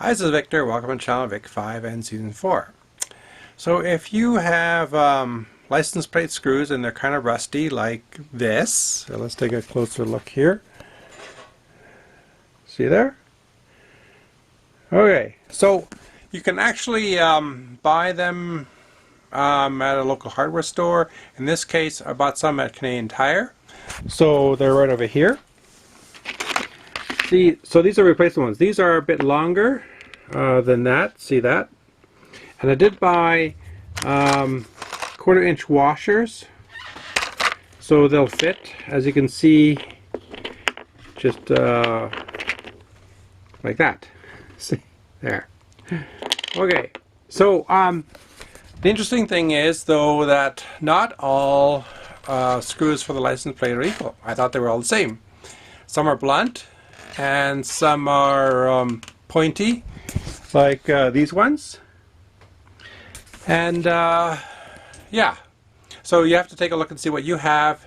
Hi, this is Victor. Welcome to channel Vic 5 and Season 4. So if you have license plate screws and they're kind of rusty like this, so let's take a closer look here. See there? Okay, so you can actually buy them at a local hardware store. In this case, I bought some at Canadian Tire. So they're right over here. See, so these are replacement ones. These are a bit longer than that. See that? And I did buy 1/4 inch washers, so they'll fit. As you can see, just like that. See there. Okay. So the interesting thing is, though, that not all screws for the license plate are equal. I thought they were all the same. Some are blunt, and some are pointy, like these ones. And yeah, so you have to take a look and see what you have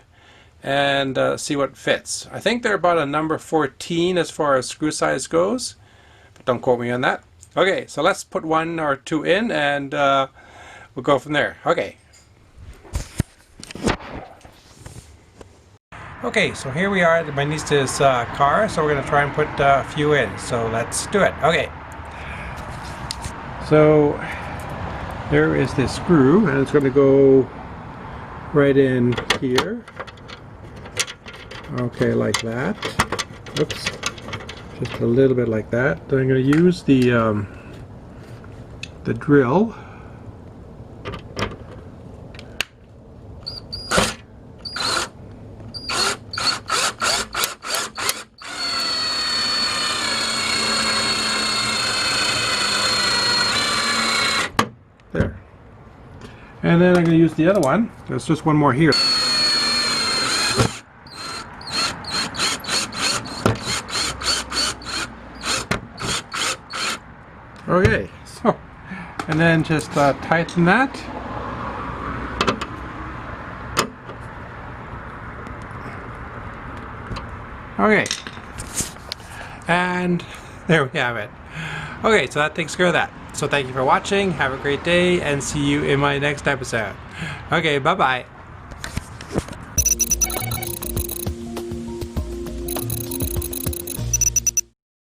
and see what fits. I think they're about a number 14 as far as screw size goes, but don't quote me on that. Okay, so let's put 1 or 2 in and we'll go from there. Okay, so here we are at my niece's car, so we're going to try and put a few in. So let's do it. Okay. So there is this screw, and it's going to go right in here. Okay, like that. Oops. Just a little bit like that. Then I'm going to use the drill. There. And then I'm going to use the other one. There's just one more here. Okay, so, and then just tighten that. Okay, and there we have it. Okay, so that takes care of that. So thank you for watching, have a great day, and see you in my next episode. Okay, bye-bye.